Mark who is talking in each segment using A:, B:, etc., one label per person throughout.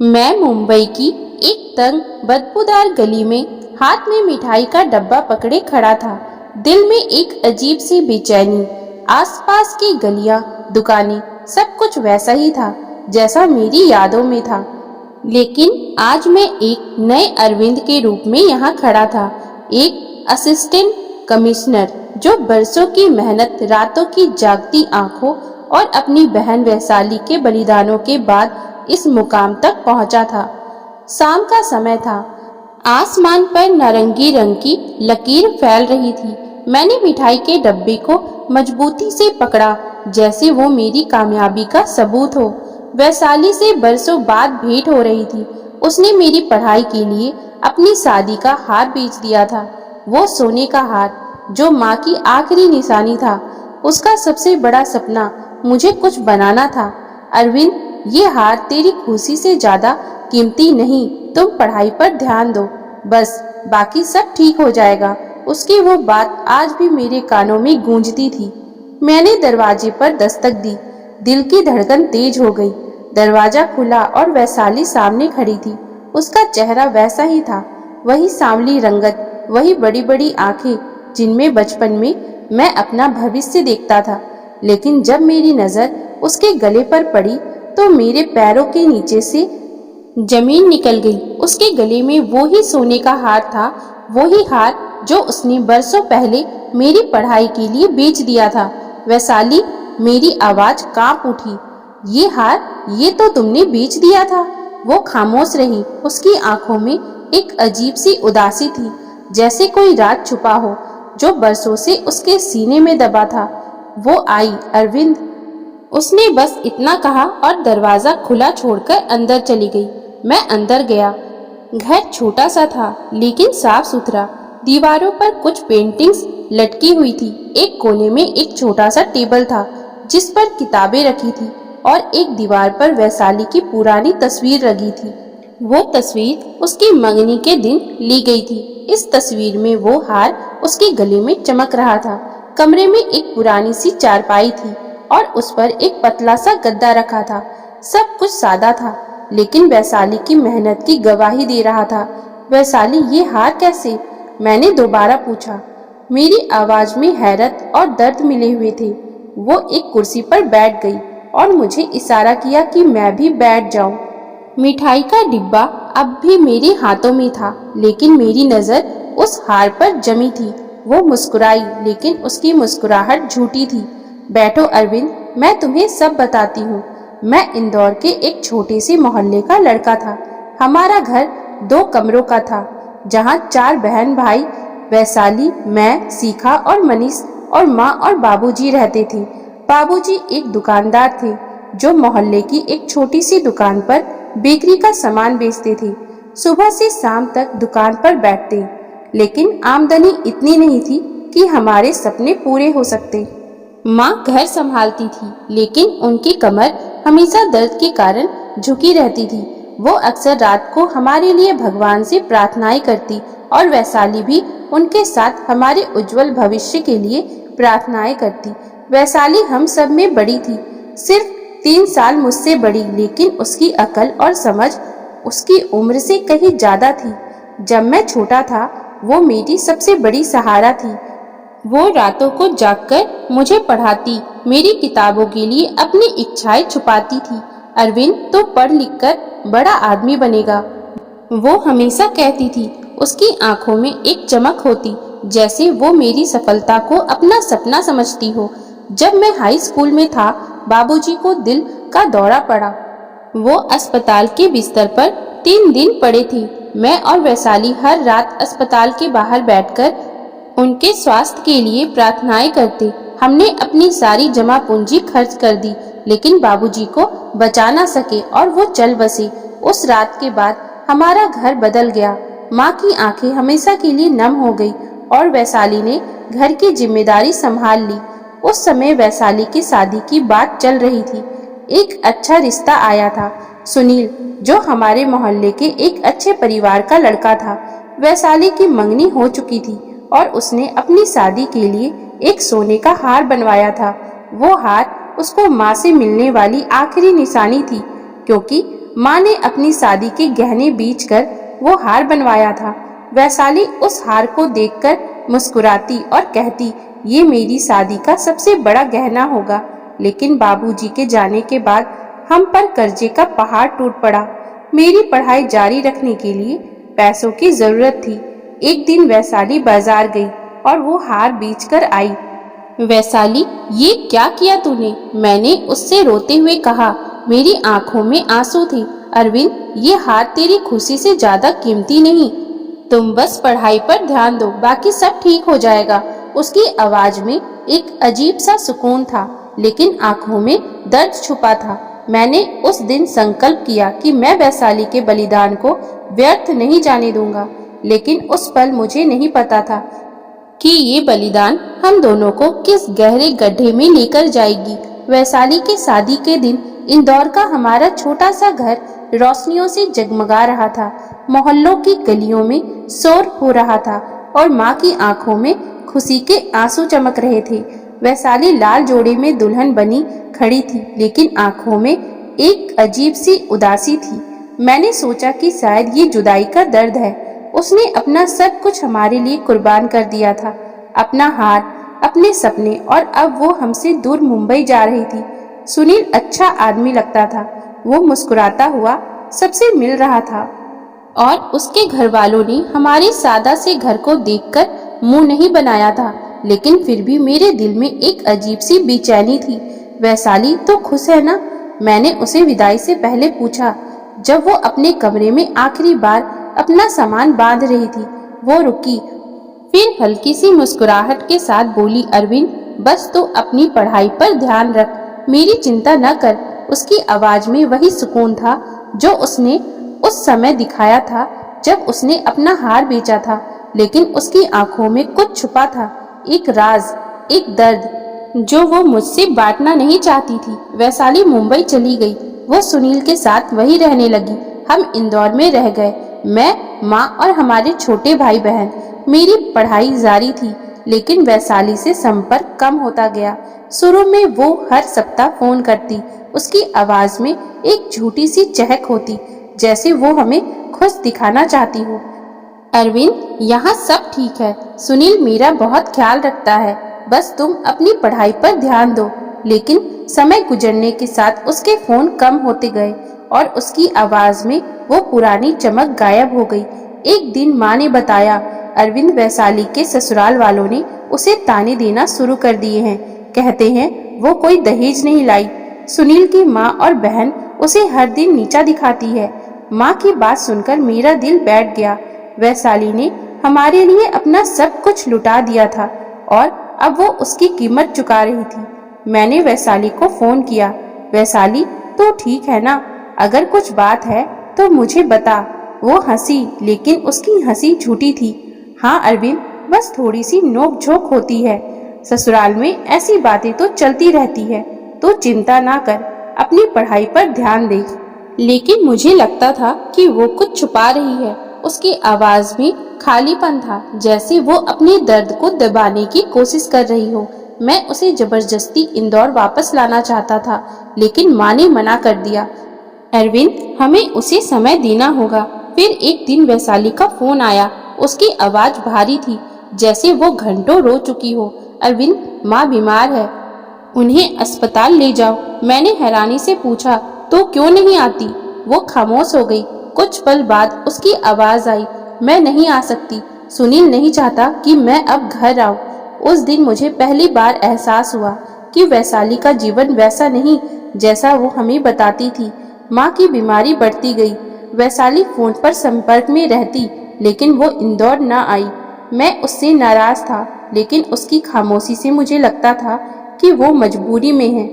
A: मैं मुंबई की एक तंग बदबूदार गली में हाथ में मिठाई का डब्बा पकड़े खड़ा था। दिल में एक अजीब सी बेचैनी। आसपास की गलियां, दुकानें, सब कुछ वैसा ही था जैसा मेरी यादों में था। लेकिन आज मैं एक नए अरविंद के रूप में यहाँ खड़ा था। एक असिस्टेंट कमिश्नर जो बरसों की मेहनत, रातों की जागती आंखों और अपनी बहन वैशाली के बलिदानों के बाद इस मुकाम तक पहुंचा था। शाम का समय था। आसमान पर नारंगी रंग की लकीर फैल रही थी। मैंने मिठाई के डब्बे को मजबूती से पकड़ा जैसे वो मेरी कामयाबी का सबूत हो। वैशाली से बरसों बाद भेंट हो रही थी। उसने मेरी पढ़ाई के लिए अपनी शादी का हार बेच दिया था। वो सोने का हार जो माँ की आखिरी निशानी था। उसका सबसे बड़ा सपना मुझे कुछ बनाना था। अरविंद, ये हार तेरी खुशी से ज्यादा कीमती नहीं। तुम पढ़ाई पर ध्यान दो, बस बाकी सब ठीक हो जाएगा। उसकी वो बात आज भी मेरे कानों में गूंजती थी। मैंने दरवाजे पर दस्तक दी। दिल की धड़कन तेज हो गई। दरवाजा खुला और वैशाली सामने खड़ी थी। उसका चेहरा वैसा ही था, वही सांवली रंगत, वही बड़ी बड़ी आंखें जिनमें बचपन में मैं अपना भविष्य देखता था। लेकिन जब मेरी नजर उसके गले पर पड़ी तो मेरे पैरों के नीचे से जमीन निकल गई। उसके गले में वो ही सोने का हार था, वो ही हार जो उसने बरसों पहले मेरी पढ़ाई के लिए बेच दिया था। वैशाली, मेरी आवाज कांप उठी। ये हार, ये तो तुमने बेच दिया था। वो खामोश रही। उसकी आंखों में एक अजीब सी उदासी थी, जैसे कोई राज छुपा हो जो बरसों से उसके सीने में दबा था। वो आई, अरविंद, उसने बस इतना कहा और दरवाजा खुला छोड़कर अंदर चली गई। मैं अंदर गया। घर छोटा सा था लेकिन साफ सुथरा। दीवारों पर कुछ पेंटिंग्स लटकी हुई थी। एक कोने में एक छोटा सा टेबल था जिस पर किताबें रखी थी और एक दीवार पर वैशाली की पुरानी तस्वीर लगी थी। वो तस्वीर उसकी मंगनी के दिन ली गई थी। इस तस्वीर में वो हार उसके गले में चमक रहा था। कमरे में एक पुरानी सी चारपाई थी और उस पर एक पतला सा गद्दा रखा था। सब कुछ सादा था लेकिन वैशाली की मेहनत की गवाही दे रहा था। वैशाली, ये हार कैसे? मैंने दोबारा पूछा। मेरी आवाज में हैरत और दर्द मिले हुए थे। वो एक कुर्सी पर बैठ गई और मुझे इशारा किया कि मैं भी बैठ जाऊं। मिठाई का डिब्बा अब भी मेरे हाथों में था लेकिन मेरी नजर उस हार पर जमी थी। वो मुस्कुराई लेकिन उसकी मुस्कुराहट झूठी थी। बैठो अरविंद, मैं तुम्हें सब बताती हूँ। मैं इंदौर के एक छोटे से मोहल्ले का लड़का था। हमारा घर 2 कमरों का था जहाँ 4 बहन भाई, वैशाली, मैं, सीखा और मनीष और माँ और बाबूजी रहते थे। बाबूजी एक दुकानदार थे जो मोहल्ले की एक छोटी सी दुकान पर बेकरी का सामान बेचते थे। सुबह से शाम तक दुकान पर बैठते, लेकिन आमदनी इतनी नहीं थी कि हमारे सपने पूरे हो सकते। माँ घर संभालती थी लेकिन उनकी कमर हमेशा दर्द के कारण झुकी रहती थी। वो अक्सर रात को हमारे लिए भगवान से प्रार्थनाएं करती और वैशाली भी उनके साथ हमारे उज्जवल भविष्य के लिए प्रार्थनाएं करती। वैशाली हम सब में बड़ी थी, सिर्फ 3 साल मुझसे बड़ी, लेकिन उसकी अकल और समझ उसकी उम्र से कहीं ज्यादा थी। जब मैं छोटा था वो मेरी सबसे बड़ी सहारा थी। वो रातों को जागकर मुझे पढ़ाती, मेरी किताबों के लिए अपनी इच्छाएं छुपाती थी। अरविंद, तो पढ़ लिख कर बड़ा आदमी बनेगा, वो हमेशा कहती थी। उसकी आंखों में एक चमक होती जैसे वो मेरी सफलता को अपना सपना समझती हो। जब मैं हाई स्कूल में था बाबूजी को दिल का दौरा पड़ा। वो अस्पताल के बिस्तर पर 3 दिन पड़े थे। मैं और वैशाली हर रात अस्पताल के बाहर बैठकर उनके स्वास्थ्य के लिए प्रार्थनाएं करते। हमने अपनी सारी जमा पूंजी खर्च कर दी लेकिन बाबूजी को बचा ना सके और वो चल बसे। उस रात के बाद हमारा घर बदल गया। माँ की आंखें हमेशा के लिए नम हो गई और वैशाली ने घर की जिम्मेदारी संभाल ली। उस समय वैशाली की शादी की बात चल रही थी। एक अच्छा रिश्ता आया था, सुनील, जो हमारे मोहल्ले के एक अच्छे परिवार का लड़का था। वैशाली की मंगनी हो चुकी थी और उसने अपनी शादी के लिए एक सोने का हार बनवाया था। वो हार उसको माँ से मिलने वाली आखिरी निशानी थी, क्योंकि माँ ने अपनी शादी के गहने बेचकर वो हार बनवाया था। वैशाली उस हार को देखकर मुस्कुराती और कहती, ये मेरी शादी का सबसे बड़ा गहना होगा। लेकिन बाबूजी के जाने के बाद हम पर कर्जे का पहाड़ टूट पड़ा। मेरी पढ़ाई जारी रखने के लिए पैसों की जरूरत थी। एक दिन वैशाली बाजार गई और वो हार बेचकर आई। वैशाली, ये क्या किया तूने? मैंने उससे रोते हुए कहा। मेरी आंखों में आंसू थे। अरविंद, ये हार तेरी खुशी से ज्यादा कीमती नहीं। तुम बस पढ़ाई पर ध्यान दो, बाकी सब ठीक हो जाएगा। उसकी आवाज में एक अजीब सा सुकून था, लेकिन आंखों में दर्द छुपा था। मैंने उस दिन संकल्प किया कि मैं वैशाली के बलिदान को व्यर्थ नहीं जाने दूंगा। लेकिन उस पल मुझे नहीं पता था कि ये बलिदान हम दोनों को किस गहरे गड्ढे में लेकर जाएगी। वैशाली की शादी के दिन इंदौर का हमारा छोटा सा घर रोशनियों से जगमगा रहा था। मोहल्लों की गलियों में शोर हो रहा था और माँ की आंखों में खुशी के आंसू चमक रहे थे। वैशाली लाल जोड़े में दुल्हन बनी खड़ी थी, लेकिन आंखों में एक अजीब सी उदासी थी। मैंने सोचा कि शायद ये जुदाई का दर्द है। उसने अपना सब कुछ हमारे लिए कुर्बान कर दिया था, अपना हार, अपने सपने, और अब वो हमसे दूर मुंबई जा रही थी। सुनील अच्छा आदमी लगता था। वो मुस्कुराता हुआ सबसे मिल रहा था और उसके घर वालों ने हमारे सादा से घर को देखकर मुंह नहीं बनाया था। लेकिन फिर भी मेरे दिल में एक अजीब सी बेचैनी थी। वैशाली तो खुश है ना? मैंने उसे विदाई से पहले पूछा, जब वो अपने कमरे में आखिरी बार अपना सामान बांध रही थी। वो रुकी, फिर हल्की सी मुस्कुराहट के साथ बोली, अरविंद, बस तू अपनी पढ़ाई पर ध्यान रख, मेरी चिंता न कर। उसकी आवाज में वही सुकून था जो उसने उस समय दिखाया था जब उसने अपना हार बेचा था। लेकिन उसकी आंखों में कुछ छुपा था, एक राज, एक दर्द जो वो मुझसे बांटना नहीं चाहती थी। वैशाली मुंबई चली गई। वो सुनील के साथ वहीं रहने लगी। हम इंदौर में रह गए, मैं, माँ और हमारे छोटे भाई बहन। मेरी पढ़ाई जारी थी, लेकिन वैशाली से संपर्क कम होता गया। शुरू में वो हर सप्ताह फोन करती। उसकी आवाज में एक झूठी सी चहक होती, जैसे वो हमें खुश दिखाना चाहती हो। अरविंद, यहाँ सब ठीक है। सुनील मेरा बहुत ख्याल रखता है, बस तुम अपनी पढ़ाई पर ध्यान दो। लेकिन समय गुजरने के साथ उसके फोन कम होते गए और उसकी आवाज में वो पुरानी चमक गायब हो गई। एक दिन माँ ने बताया, अरविंद, वैशाली के ससुराल वालों ने उसे ताने देना शुरू कर दिए हैं। कहते हैं वो कोई दहेज नहीं लाई। सुनील की माँ और बहन उसे हर दिन नीचा दिखाती है। माँ की बात सुनकर मेरा दिल बैठ गया। वैशाली ने हमारे लिए अपना सब कुछ लुटा दिया था और अब वो उसकी कीमत चुका रही थी। मैंने वैशाली को फोन किया। वैशाली, तो ठीक है ना? अगर कुछ बात है तो मुझे बता। वो हंसी, लेकिन उसकी हंसी झूठी थी। हाँ अरविंद, बस थोड़ी सी नोक झोंक होती है। ससुराल में ऐसी बातें तो चलती रहती है, तो चिंता ना कर, अपनी पढ़ाई पर ध्यान दे। लेकिन मुझे लगता था कि वो कुछ छुपा रही है। उसकी आवाज में खालीपन था, जैसे वो अपने दर्द को दबाने की कोशिश कर रही हो। मैं उसे जबरदस्ती इंदौर वापस लाना चाहता था, लेकिन माँ ने मना कर दिया। अरविंद, हमें उसे समय देना होगा। फिर एक दिन वैशाली का फोन आया। उसकी आवाज भारी थी, जैसे वो घंटों रो चुकी हो। अरविंद, माँ बीमार है, उन्हें अस्पताल ले जाओ। मैंने हैरानी से पूछा, तो क्यों नहीं आती? वो खामोश हो गई। कुछ पल बाद उसकी आवाज आई, मैं नहीं आ सकती। सुनील नहीं चाहता कि मैं अब घर आऊं। उस दिन मुझे पहली बार एहसास हुआ कि वैशाली का जीवन वैसा नहीं जैसा वो हमें बताती थी। माँ की बीमारी बढ़ती गई। वैशाली फोन पर संपर्क में रहती, लेकिन वो इंदौर न आई। मैं उससे नाराज था, लेकिन उसकी खामोशी से मुझे लगता था कि वो मजबूरी में है।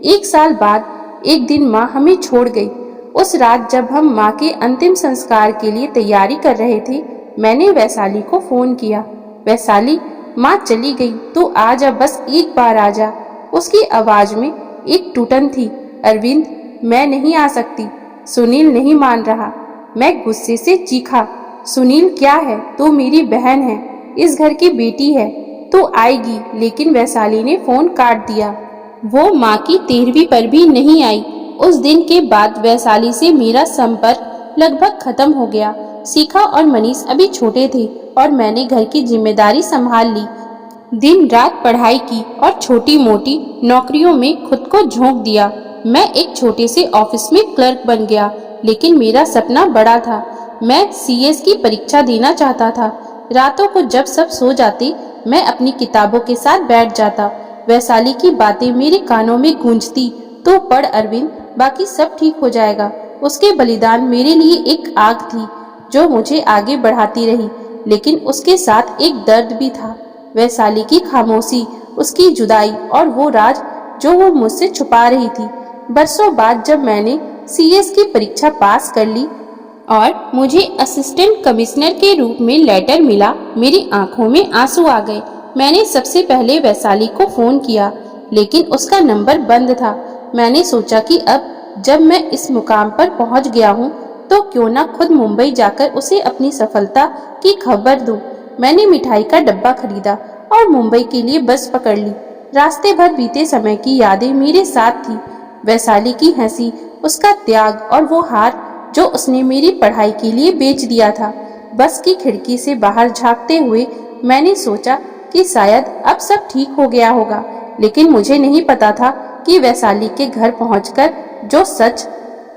A: 1 साल बाद एक दिन माँ हमें छोड़ गई। उस रात जब हम माँ के अंतिम संस्कार के लिए तैयारी कर रहे थे, मैंने वैशाली को फोन किया। वैशाली, माँ चली गई, तू आजा, बस एक बार आजा। उसकी आवाज में एक टूटन थी। अरविंद, मैं नहीं आ सकती। सुनील नहीं मान रहा। मैं गुस्से से चीखा, सुनील क्या है? तू मेरी बहन है, इस घर की बेटी है, तू आएगी। लेकिन वैशाली ने फोन काट दिया। वो माँ की 13वीं पर भी नहीं आई। उस दिन के बाद वैशाली से मेरा संपर्क लगभग खत्म हो गया। शिखा और मनीष अभी छोटे थे और मैंने घर की जिम्मेदारी संभाल ली। दिन रात पढ़ाई की और छोटी मोटी नौकरियों में खुद को झोंक दिया। मैं एक छोटे से ऑफिस में क्लर्क बन गया, लेकिन मेरा सपना बड़ा था। मैं सीएस की परीक्षा देना चाहता था। रातों को जब सब सो जाते, मैं अपनी किताबों के साथ बैठ जाता। वैशाली की बातें मेरे कानों में गूंजती, तो पढ़ अरविंद, बाकी सब ठीक हो जाएगा। उसके बलिदान मेरे लिए एक आग थी जो मुझे आगे बढ़ाती रही, लेकिन उसके साथ एक दर्द भी था। वैशाली की खामोशी, उसकी जुदाई और वो राज जो वो मुझसे छुपा रही थी। बरसों बाद जब मैंने सीएस की परीक्षा पास कर ली और मुझे असिस्टेंट कमिश्नर के रूप में लेटर मिला, मेरी आंखों में आंसू आ गए। मैंने सबसे पहले वैशाली को फोन किया, लेकिन उसका नंबर बंद था। मैंने सोचा कि अब जब मैं इस मुकाम पर पहुंच गया हूं, तो क्यों ना खुद मुंबई जाकर उसे अपनी सफलता की खबर दूं। मैंने मिठाई का डब्बा खरीदा और मुंबई के लिए बस पकड़ ली। रास्ते भर बीते समय की यादें मेरे साथ थी। वैशाली की हंसी, उसका त्याग और वो हार जो उसने मेरी पढ़ाई के लिए बेच दिया था। बस की खिड़की से बाहर झांकते हुए मैंने सोचा कि शायद अब सब ठीक हो गया होगा, लेकिन मुझे नहीं पता था कि वैशाली के घर पहुंचकर जो सच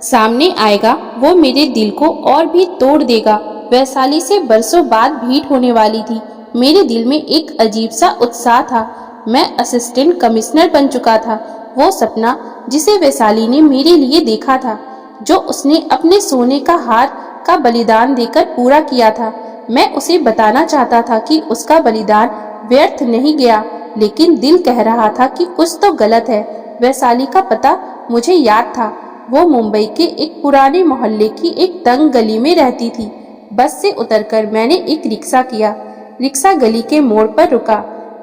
A: सामने आएगा वो मेरे दिल को और भी तोड़ देगा। वैशाली से बरसों बाद भेंट होने वाली थी। मेरे दिल में एक अजीब सा उत्साह था। मैं असिस्टेंट कमिश्नर बन चुका था। वो सपना जिसे वैशाली ने मेरे लिए देखा था, जो उसने अपने सोने का हार का बलिदान देकर पूरा किया था। मैं उसे बताना चाहता था कि उसका बलिदान व्यर्थ नहीं गया, लेकिन दिल कह रहा था कि कुछ तो गलत है। वैशाली का पता मुझे याद था। वो मुंबई के एक पुराने मोहल्ले की एक तंग गली में रहती थी। बस से उतरकर मैंने एक रिक्शा किया। रिक्शा गली के मोड़ पर रुका।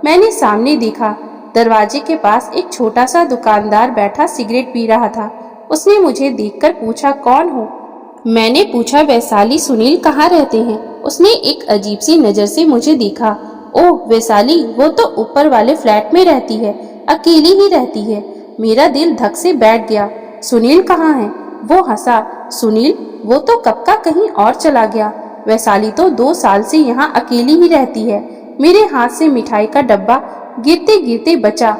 A: मैंने सामने देखा, दरवाजे के पास एक छोटा सा दुकानदार बैठा सिगरेट पी रहा था। उसने मुझे देखकर पूछा, कौन हो? मैंने पूछा, वैशाली, सुनील कहाँ रहते हैं? उसने एक अजीब सी नजर से मुझे देखा। ओह वैशाली, वो तो ऊपर वाले फ्लैट में रहती है, अकेली ही रहती है। मेरा दिल धक से बैठ गया। सुनील कहाँ है? वो हंसा। सुनील? वो तो कब का कहीं और चला गया। वैशाली तो 2 साल से यहाँ अकेली ही रहती है। मेरे हाथ से मिठाई का डब्बा गिरते गिरते बचा।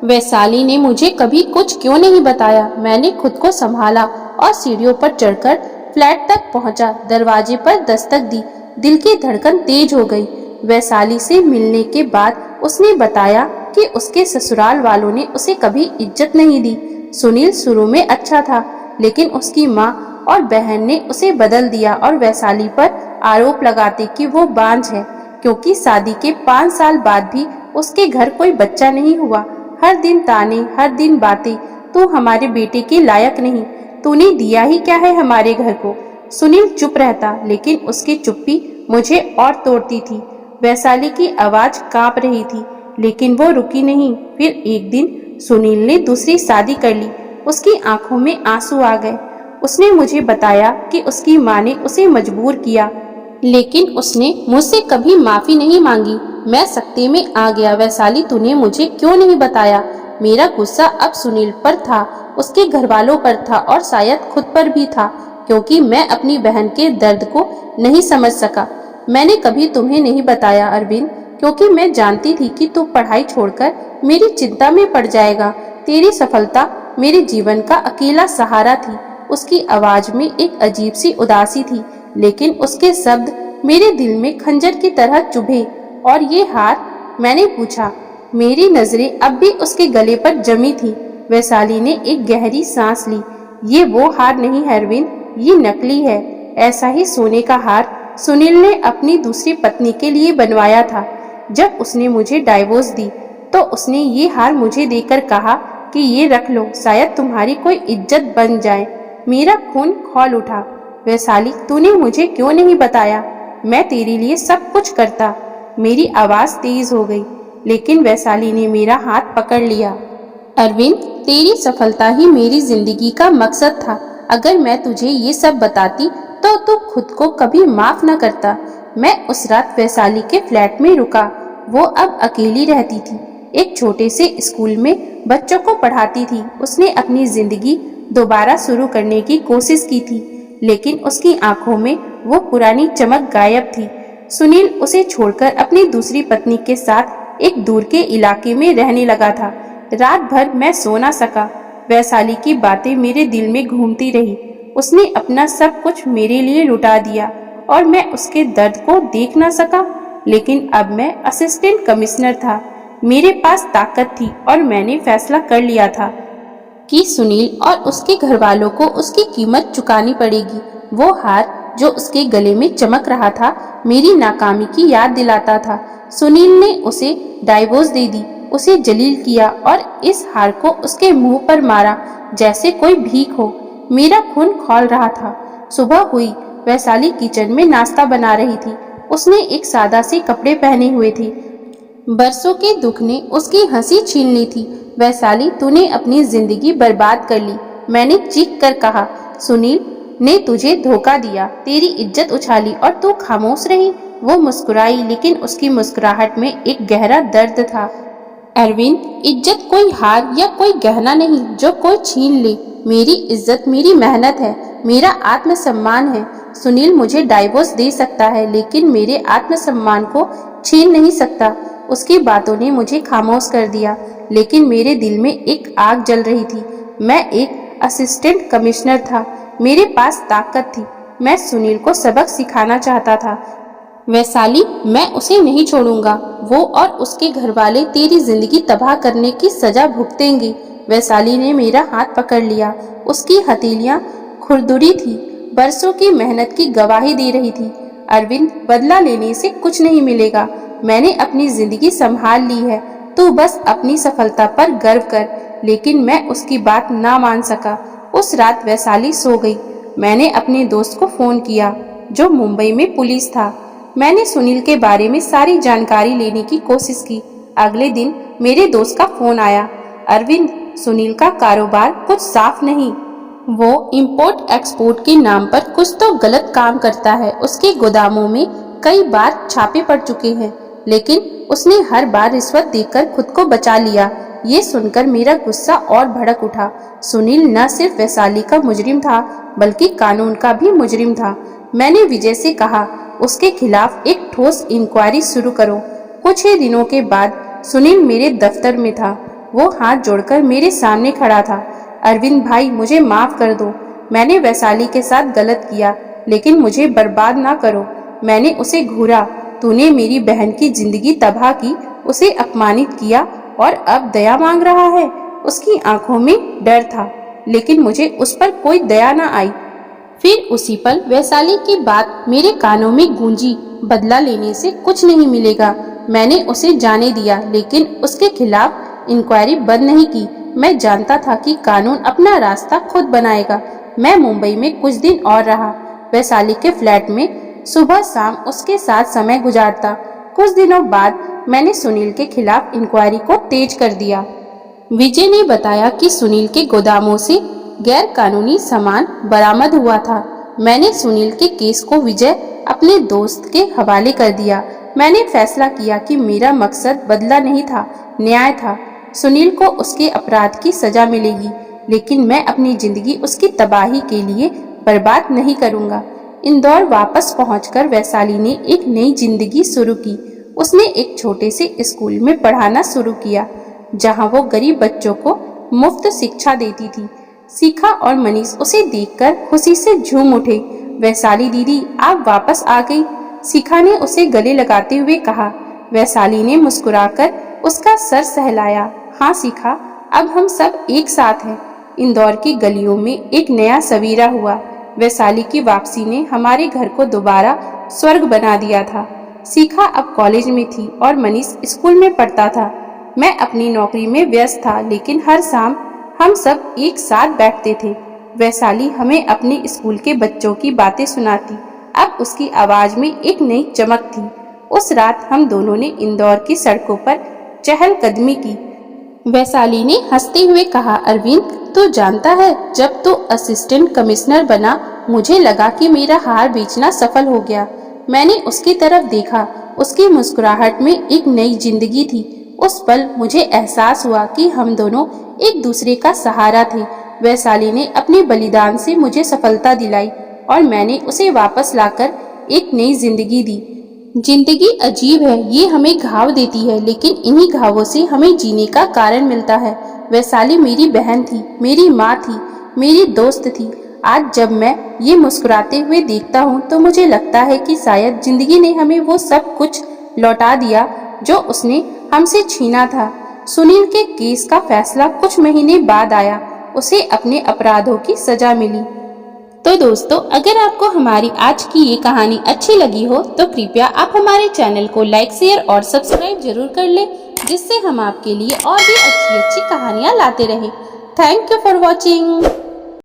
A: वैशाली ने मुझे कभी कुछ क्यों नहीं बताया। मैंने खुद को संभाला और सीढ़ियों पर चढ़कर फ्लैट तक पहुंचा। दरवाजे पर दस्तक दी। दिल की धड़कन तेज हो गई। वैशाली से मिलने के बाद उसने बताया कि उसके ससुराल वालों ने उसे कभी इज्जत नहीं दी। सुनील शुरू में अच्छा था, लेकिन उसकी माँ और बहन ने उसे बदल दिया और वैशाली पर आरोप लगाते कि वो बांझ है, क्योंकि शादी के 5 साल बाद भी उसके घर कोई बच्चा नहीं हुआ। हर दिन ताने, हर दिन बातें, तू हमारे बेटे के लायक नहीं, तूने दिया ही क्या है हमारे घर को। सुनील चुप रहता, लेकिन उसकी चुप्पी मुझे और तोड़ती थी। वैशाली की आवाज कांप रही थी, लेकिन वो रुकी नहीं। फिर एक दिन सुनील ने दूसरी शादी कर ली। उसकी आंखों में आंसू आ गए। उसने मुझे बताया कि उसकी माँ ने उसे मजबूर किया, लेकिन उसने मुझसे कभी माफी नहीं मांगी। मैं सख्ती में आ गया। वैशाली, तूने मुझे क्यों नहीं बताया? मेरा गुस्सा अब सुनील पर था, उसके घर वालों पर था और शायद खुद पर भी था, क्योंकि मैं अपनी बहन के दर्द को नहीं समझ सका। मैंने कभी तुम्हें नहीं बताया अरविंद, क्योंकि मैं जानती थी कि तू पढ़ाई छोड़कर मेरी चिंता में पड़ जाएगा। तेरी सफलता मेरे जीवन का अकेला सहारा थी। उसकी आवाज में एक अजीब सी उदासी थी, लेकिन उसके शब्द मेरे दिल में खंजर की तरह चुभे। और ये हार? मैंने पूछा। मेरी नजरें अब भी उसके गले पर जमी थी। वैशाली ने एक गहरी सांस ली। ये वो हार नहीं है अरविंद, ये नकली है। ऐसा ही सोने का हार सुनील ने अपनी दूसरी पत्नी के लिए बनवाया था। जब उसने मुझे डाइवोर्स दी, तो उसने ये हार मुझे देकर कहा कि ये रख लो, शायद तुम्हारी कोई इज्जत बन जाए। मेरा खून खौल उठा। वैशाली, तूने मुझे क्यों नहीं बताया? मैं तेरे लिए सब कुछ करता। मेरी आवाज तेज हो गई, लेकिन वैशाली ने मेरा हाथ पकड़ लिया। अरविंद, तेरी सफलता ही मेरी जिंदगी का मकसद था। अगर मैं तुझे ये सब बताती तो तू खुद को कभी माफ न करता। मैं उस रात वैशाली के फ्लैट में रुका। वो अब अकेली रहती थी। एक छोटे से स्कूल में बच्चों को पढ़ाती थी। उसने अपनी जिंदगी दोबारा शुरू करने की कोशिश की थी, लेकिन उसकी आंखों में वो पुरानी चमक गायब थी। सुनील उसे छोड़कर अपनी दूसरी पत्नी के साथ एक दूर के इलाके में रहने लगा था। रात भर मैं सो ना सका। वैशाली की बातें मेरे दिल में घूमती रही। उसने अपना सब कुछ मेरे लिए लुटा दिया और मैं उसके दर्द को देख ना सका। लेकिन अब मैं असिस्टेंट कमिश्नर था। मेरे पास ताकत थी और मैंने फैसला कर लिया था कि सुनील और उसके घर वालों को उसकी कीमत चुकानी पड़ेगी। वो हार जो उसके गले में चमक रहा था, मेरी नाकामी की याद दिलाता था। सुनील ने उसे डाइवोर्स दे दी, उसे जलील किया और इस हार को उसके मुंह पर मारा जैसे कोई भीख हो। मेरा खून खौल रहा था। सुबह हुई। वैशाली किचन में नाश्ता बना रही थी। उसने एक सादा से कपड़े पहने हुए थे। बरसों के दुख ने उसकी हंसी छीन ली थी। वैशाली, तूने अपनी जिंदगी बर्बाद कर ली, मैंने चीख कर कहा। सुनील ने तुझे धोखा दिया, तेरी इज्जत उछाली और तू खामोश रही। वो मुस्कुराई, लेकिन उसकी मुस्कुराहट में एक गहरा दर्द था। अरविंद, इज्जत कोई हार या कोई गहना नहीं जो कोई छीन ले। मेरी इज्जत मेरी मेहनत है, मेरा आत्मसम्मान है। सुनील मुझे डाइवोर्स दे सकता है, लेकिन मेरे आत्मसम्मान को छीन नहीं सकता। उसकी बातों ने मुझे खामोश कर दिया, लेकिन मेरे दिल में एक आग जल रही थी। मैं एक असिस्टेंट कमिश्नर था, मेरे पास ताकत थी। मैं सुनील को सबक सिखाना चाहता था। वैशाली, मैं उसे नहीं छोड़ूंगा। वो और उसके घरवाले तेरी जिंदगी तबाह करने की सजा भुगतेंगे। वैशाली ने मेरा हाथ पकड़ लिया। उसकी हथेलियां खुरदुरी थी, बरसों की मेहनत की गवाही दे रही थी। अरविंद, बदला लेने से कुछ नहीं मिलेगा। मैंने अपनी जिंदगी संभाल ली है, तू बस अपनी सफलता पर गर्व कर। लेकिन मैं उसकी बात ना मान सका। उस रात वैशाली सो गई। मैंने अपने दोस्त को फोन किया, जो मुंबई में पुलिस था। मैंने सुनील के बारे में सारी जानकारी लेने की कोशिश की। अगले दिन मेरे दोस्त का फोन आया। अरविंद, सुनील का कारोबार कुछ साफ नहीं। वो इंपोर्ट एक्सपोर्ट के नाम पर कुछ तो गलत काम करता है। उसके गोदामों में कई बार छापे पड़ चुके हैं, लेकिन उसने हर बार रिश्वत देकर खुद को बचा लिया। ये सुनकर मेरा गुस्सा और भड़क उठा। सुनील न सिर्फ वैशाली का मुजरिम था, बल्कि कानून का भी मुजरिम था। मैंने विजय से कहा, उसके खिलाफ एक ठोस इंक्वायरी शुरू करो। कुछ ही दिनों के बाद सुनील मेरे दफ्तर में था। वो हाथ जोड़कर मेरे सामने खड़ा था। अरविंद भाई, मुझे माफ कर दो। मैंने वैशाली के साथ गलत किया, लेकिन मुझे बर्बाद ना करो। मैंने उसे घूरा। तूने मेरी बहन की जिंदगी तबाह की, उसे अपमानित किया और अब दया मांग रहा है। उसकी आंखों में डर था, लेकिन मुझे उस पर कोई दया न आई। फिर उसी पल वैशाली की बात मेरे कानों में गूंजी, बदला लेने से कुछ नहीं मिलेगा। मैंने उसे जाने दिया, लेकिन उसके खिलाफ इंक्वायरी बंद नहीं की। मैं जानता था कि कानून अपना रास्ता खुद बनाएगा। मैं मुंबई में कुछ दिन और रहा। वैशाली के फ्लैट में सुबह शाम उसके साथ समय गुजारता। कुछ दिनों बाद मैंने सुनील के खिलाफ इंक्वायरी को तेज कर दिया। विजय ने बताया कि सुनील के गोदामों से गैर कानूनी सामान बरामद हुआ था। मैंने सुनील के केस को विजय अपने दोस्त के हवाले कर दिया। मैंने फैसला किया कि मेरा मकसद बदला नहीं था, न्याय था। सुनील को उसके अपराध की सजा मिलेगी, लेकिन मैं अपनी जिंदगी उसकी तबाही के लिए बर्बाद नहीं करूंगा। इंदौर वापस पहुंचकर वैशाली ने एक नई जिंदगी शुरू की। उसने एक छोटे से स्कूल में पढ़ाना शुरू किया, जहां वो गरीब बच्चों को मुफ्त शिक्षा देती थी। शिखा और मनीष उसे देखकर खुशी से झूम उठे। वैशाली दीदी, आप वापस आ गई, शिखा ने उसे गले लगाते हुए कहा। वैशाली ने मुस्कुराकर उसका सर सहलाया। हाँ शिखा, अब हम सब एक साथ हैं। इंदौर की गलियों में एक नया सवेरा हुआ। वैशाली की वापसी ने हमारे घर को दोबारा स्वर्ग बना दिया था। शिखा अब कॉलेज में थी और मनीष स्कूल में पढ़ता था। मैं अपनी नौकरी में व्यस्त था, लेकिन हर शाम हम सब एक साथ बैठते थे। वैशाली हमें अपने स्कूल के बच्चों की बातें सुनाती। अब उसकी आवाज में एक नई चमक थी। उस रात हम दोनों ने इंदौर की सड़कों पर चहलकदमी की। वैशाली ने हंसते हुए कहा, अरविंद, तू जानता है, जब तू असिस्टेंट कमिश्नर बना, मुझे लगा कि मेरा हार बेचना सफल हो गया। मैंने उसकी तरफ देखा। उसकी मुस्कुराहट में एक नई जिंदगी थी। उस पल मुझे एहसास हुआ कि हम दोनों एक दूसरे का सहारा थे। वैशाली ने अपने बलिदान से मुझे सफलता दिलाई और मैंने उसे वापस लाकर एक नई जिंदगी दी। जिंदगी अजीब है, ये हमें घाव देती है, लेकिन इन्हीं घावों से हमें जीने का कारण मिलता है। वैशाली मेरी बहन थी, मेरी माँ थी, मेरी दोस्त थी। आज जब मैं ये मुस्कुराते हुए देखता हूँ तो मुझे लगता है कि शायद जिंदगी ने हमें वो सब कुछ लौटा दिया जो उसने हमसे छीना था। सुनील के केस का फैसला कुछ महीने बाद आया। उसे अपने अपराधों की सजा मिली। तो दोस्तों, अगर आपको हमारी आज की ये कहानी अच्छी लगी हो तो कृपया आप हमारे चैनल को लाइक, शेयर और सब्सक्राइब जरूर कर लें, जिससे हम आपके लिए और भी अच्छी अच्छी कहानियाँ लाते रहें। Thank you for watching.